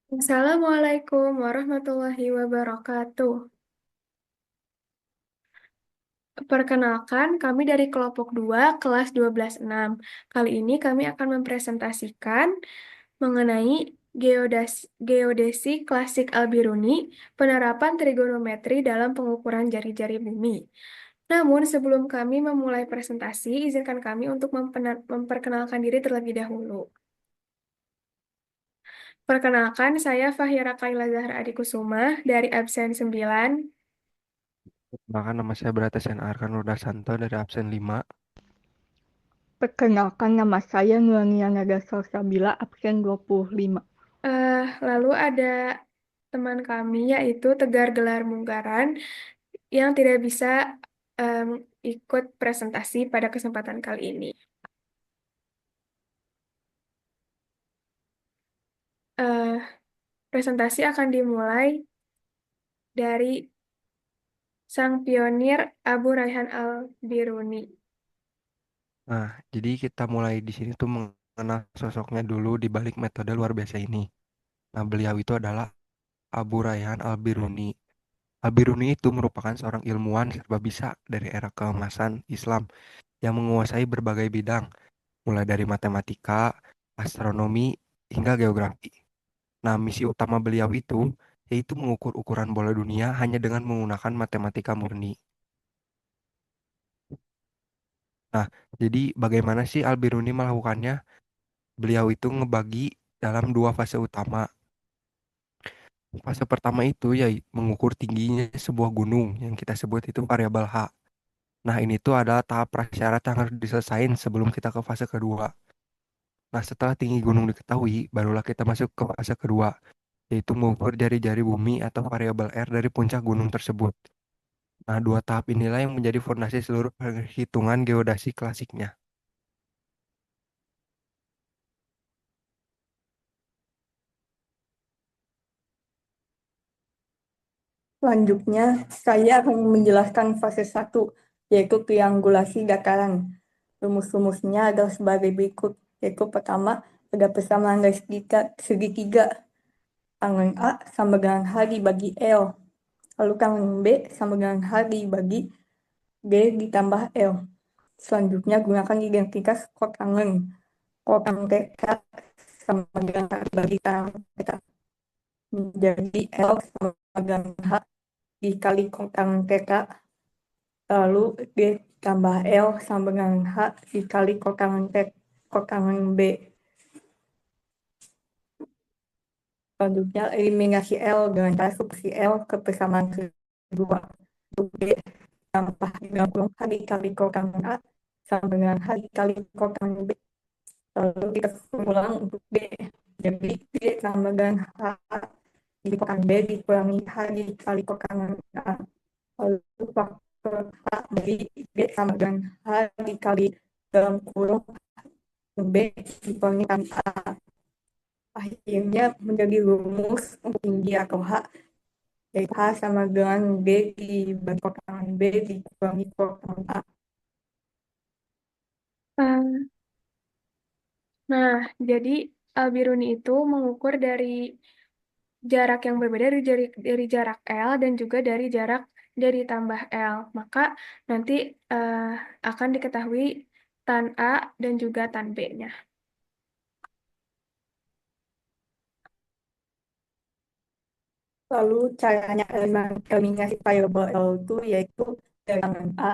Assalamualaikum warahmatullahi wabarakatuh. Perkenalkan, kami dari kelompok 2 kelas 12-6. Kali ini kami akan mempresentasikan mengenai geodesi klasik Al-Biruni, penerapan trigonometri dalam pengukuran jari-jari bumi. Namun, sebelum kami memulai presentasi, izinkan kami untuk memperkenalkan diri terlebih dahulu. Perkenalkan, saya Fahira Kaila Zahra Adikusuma dari absen 9. Bahkan nama saya Brata Sen Arkan Santo dari absen 5. Perkenalkan nama saya Nuania Nada Salsabila, absen 25. Lalu ada teman kami yaitu Tegar Gelar Munggaran yang tidak bisa em, ikut presentasi pada kesempatan kali ini. Eh, Presentasi akan dimulai dari sang pionir Abu Rayhan Al-Biruni. Nah, jadi kita mulai di sini tuh mengenal sosoknya dulu di balik metode luar biasa ini. Nah, beliau itu adalah Abu Rayhan Al-Biruni. Al-Biruni itu merupakan seorang ilmuwan serba bisa dari era keemasan Islam yang menguasai berbagai bidang, mulai dari matematika, astronomi, hingga geografi. Nah, misi utama beliau itu yaitu mengukur ukuran bola dunia hanya dengan menggunakan matematika murni. Nah, jadi bagaimana sih Al-Biruni melakukannya? Beliau itu ngebagi dalam dua fase utama. Fase pertama itu ya mengukur tingginya sebuah gunung yang kita sebut itu variabel H. Nah, ini tuh adalah tahap prasyarat yang harus diselesain sebelum kita ke fase kedua. Nah, setelah tinggi gunung diketahui, barulah kita masuk ke fase kedua, yaitu mengukur jari-jari bumi atau variabel R dari puncak gunung tersebut. Nah, dua tahap inilah yang menjadi fondasi seluruh perhitungan geodasi klasiknya. Selanjutnya, saya akan menjelaskan fase 1, yaitu triangulasi dataran. Rumus-rumusnya adalah sebagai berikut, yaitu pertama, ada persamaan dari segitiga. Tangan A sama dengan H dibagi L. Lalu tangan B sama dengan H dibagi D ditambah L. Selanjutnya, gunakan identitas kotangen. Kotangen theta sama dengan H dibagi tangan theta. Menjadi L sama dengan H dikali kotangen theta, lalu ditambah L sama dengan H dikali kotangen B. Selanjutnya, eliminasi L dengan cara substitusi L ke persamaan kedua. Untuk B tambah dengan kurung H dikali kotangen A sama dengan H dikali kotangen B. Lalu kita ulang untuk B. Jadi B sama dengan H dikurangi B dikurangi H dikali kotangen A. Lalu faktor H dari B sama dengan H dikali dalam kurung B dikurangi A. Akhirnya menjadi rumus untuk tinggi atau H, yaitu H sama dengan B dibagi kotangan B dikurangi kotangan A. Eh, Nah, jadi Al-Biruni itu mengukur dari jarak yang berbeda dari jarak L dan juga dari jarak dari tambah L. Maka nanti eh, akan diketahui tan A dan juga tan B-nya. Lalu caranya eliminasi variabel L itu yaitu dari tangan A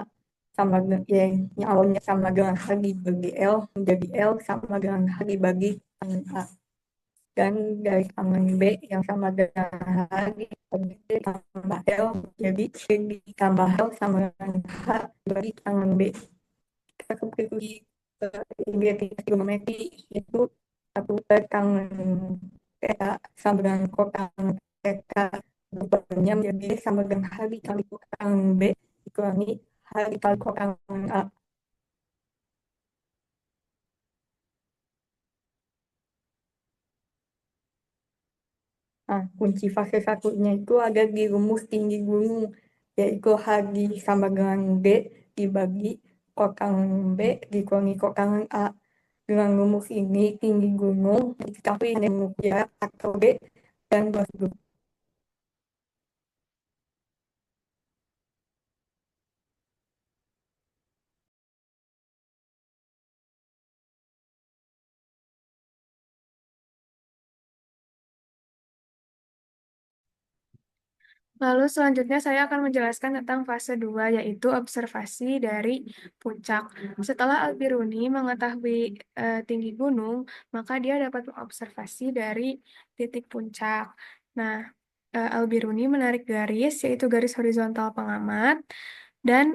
sama yang awalnya sama dengan H dibagi L menjadi L sama dengan H dibagi tangan A. Dan dari tangan B yang sama dengan H dibagi tambah L jadi C ditambah L sama dengan H dibagi tangan B. Kita substitusi ke identitas trigonometri itu satu tangan theta sama dengan kotangen theta berubahnya menjadi sama dengan H dikali kotangen B dikurangi H dikali kotangen A. Nah, kunci fase satunya itu ada di rumus tinggi gunung, yaitu H sama dengan B dibagi kotangen B dikurangi kotangen A. Dengan rumus ini, tinggi gunung diketahui dengan jarak atau B dan bosku. Lalu selanjutnya saya akan menjelaskan tentang fase 2, yaitu observasi dari puncak. Setelah Al-Biruni mengetahui tinggi gunung, maka dia dapat mengobservasi dari titik puncak. Nah, Al-Biruni menarik garis, yaitu garis horizontal pengamat, dan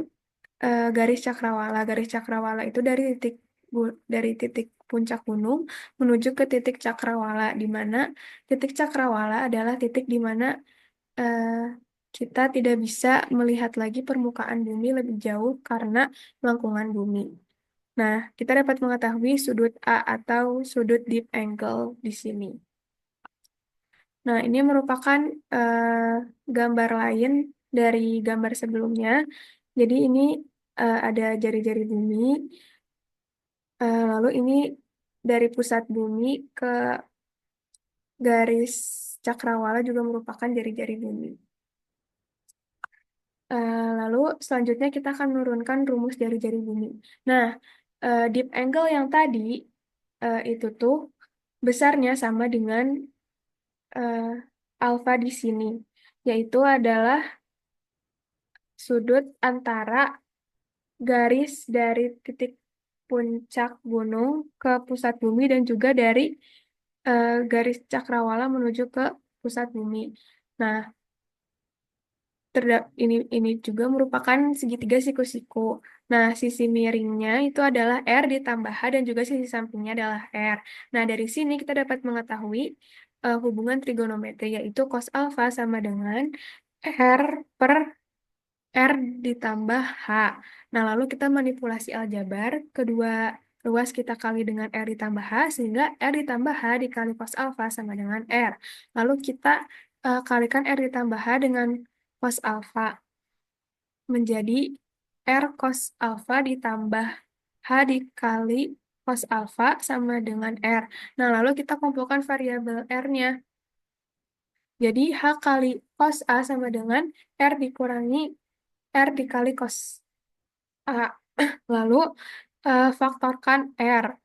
garis cakrawala. Garis cakrawala itu dari titik puncak gunung menuju ke titik cakrawala, di mana titik cakrawala adalah titik di mana eh, kita tidak bisa melihat lagi permukaan bumi lebih jauh karena melengkungan bumi. Nah, kita dapat mengetahui sudut A atau sudut deep angle di sini. Nah, ini merupakan gambar lain dari gambar sebelumnya. Jadi ini ada jari-jari bumi, lalu ini dari pusat bumi ke garis cakrawala juga merupakan jari-jari bumi. Lalu selanjutnya kita akan menurunkan rumus jari-jari bumi. Nah, deep angle yang tadi itu tuh besarnya sama dengan eh, alfa di sini, yaitu adalah sudut antara garis dari titik puncak gunung ke pusat bumi dan juga dari garis cakrawala menuju ke pusat bumi. Nah, ini juga merupakan segitiga siku-siku. Nah, sisi miringnya itu adalah R ditambah H dan juga sisi sampingnya adalah R. Nah, dari sini kita dapat mengetahui hubungan trigonometri, yaitu cos alfa sama dengan R per R ditambah H. Nah, lalu kita manipulasi aljabar, kedua ruas kita kali dengan R ditambah H, sehingga R ditambah H dikali cos alfa sama dengan R. Lalu kita kalikan R ditambah H dengan cos alfa menjadi R cos alfa ditambah H dikali cos alfa sama dengan R. Nah, lalu kita kumpulkan variabel R-nya. Jadi H kali cos A sama dengan R dikurangi R dikali cos A. Lalu faktorkan R.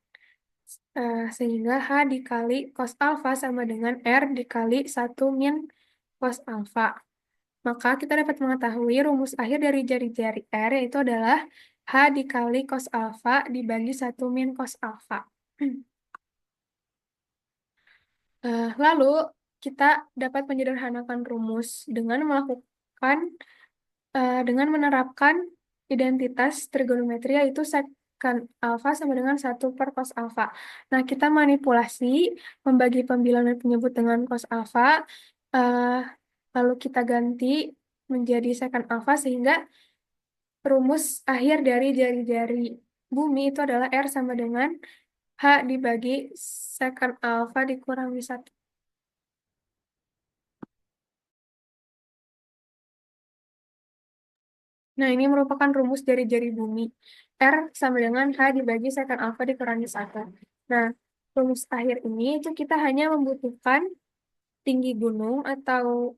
Sehingga H dikali cos alfa sama dengan R dikali 1 min cos alfa. Maka kita dapat mengetahui rumus akhir dari jari-jari R, yaitu adalah H dikali cos alfa dibagi 1 min cos alfa. Lalu kita dapat menyederhanakan rumus dengan menerapkan identitas trigonometri, yaitu secant alfa sama dengan 1 per cos alfa. Nah, kita manipulasi membagi pembilangan penyebut dengan cos alfa, eh, lalu kita ganti menjadi secant alfa sehingga rumus akhir dari jari-jari bumi itu adalah R sama dengan H dibagi secant alfa dikurangi 1. Nah, ini merupakan rumus dari jari bumi. R sama dengan H dibagi secant alfa dikurangi 1. Nah, rumus akhir ini itu kita hanya membutuhkan tinggi gunung atau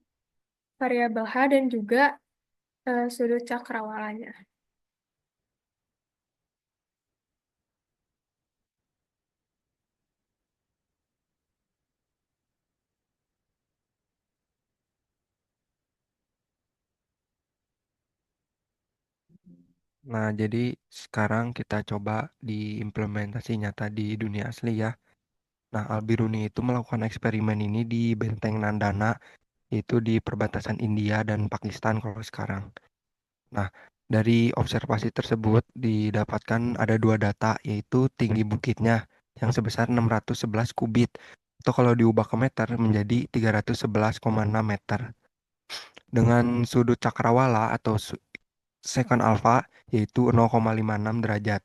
variabel H dan juga sudut cakrawalanya. Nah, jadi sekarang kita coba diimplementasi nyata di dunia asli ya. Nah, Al-Biruni itu melakukan eksperimen ini di Benteng Nandana, yaitu di perbatasan India dan Pakistan kalau sekarang. Nah, dari observasi tersebut didapatkan ada dua data, yaitu tinggi bukitnya yang sebesar 611 kubit, atau kalau diubah ke meter menjadi 311,6 meter. Dengan sudut cakrawala atau secant alpha yaitu 0,56 derajat.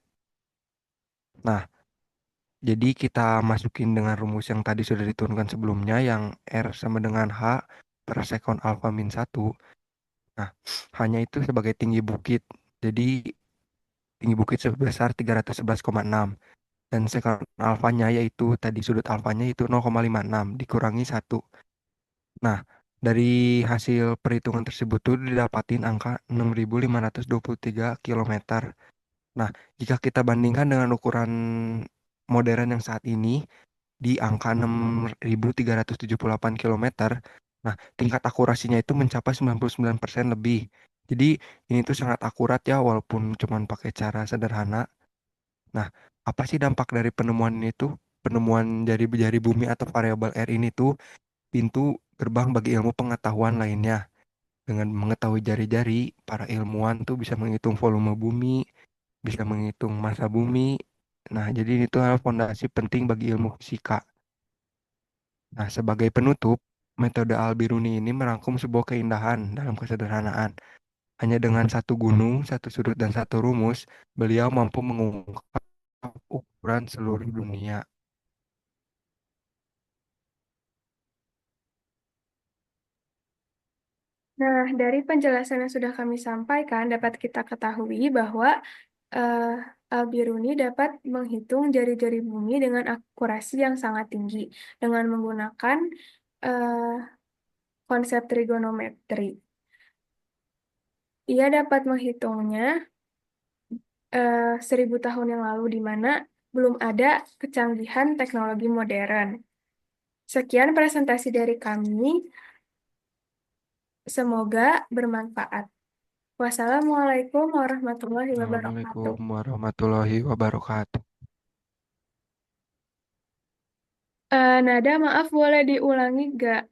Nah, jadi kita masukin dengan rumus yang tadi sudah diturunkan sebelumnya yang R sama dengan H per secant alpha min 1. Nah, hanya itu sebagai tinggi bukit. Jadi tinggi bukit sebesar 311,6 dan secant alfanya yaitu tadi sudut alfanya itu 0,56 dikurangi 1. Nah, dari hasil perhitungan tersebut tuh didapatin angka 6.523 kilometer. Nah, jika kita bandingkan dengan ukuran modern yang saat ini di angka 6.378 kilometer, nah tingkat akurasinya itu mencapai 99% lebih. Jadi ini tuh sangat akurat ya walaupun cuman pakai cara sederhana. Nah, apa sih dampak dari penemuan ini tuh? Penemuan jari-jari bumi atau variabel R ini tuh pintu gerbang bagi ilmu pengetahuan lainnya. Dengan mengetahui jari-jari, para ilmuwan tuh bisa menghitung volume bumi, bisa menghitung massa bumi. Nah, jadi ini tuh adalah fondasi penting bagi ilmu fisika. Nah, sebagai penutup, metode Al-Biruni ini merangkum sebuah keindahan dalam kesederhanaan. Hanya dengan satu gunung, satu sudut, dan satu rumus, beliau mampu mengungkap ukuran seluruh dunia. Nah, dari penjelasan yang sudah kami sampaikan, dapat kita ketahui bahwa eh, Al-Biruni dapat menghitung jari-jari bumi dengan akurasi yang sangat tinggi dengan menggunakan eh, konsep trigonometri. Ia dapat menghitungnya 1.000 tahun yang lalu, di mana belum ada kecanggihan teknologi modern. Sekian presentasi dari kami, semoga bermanfaat. Wassalamualaikum warahmatullahi Assalamualaikum wabarakatuh. warahmatullahi wabarakatuh. Nada, maaf boleh diulangi gak?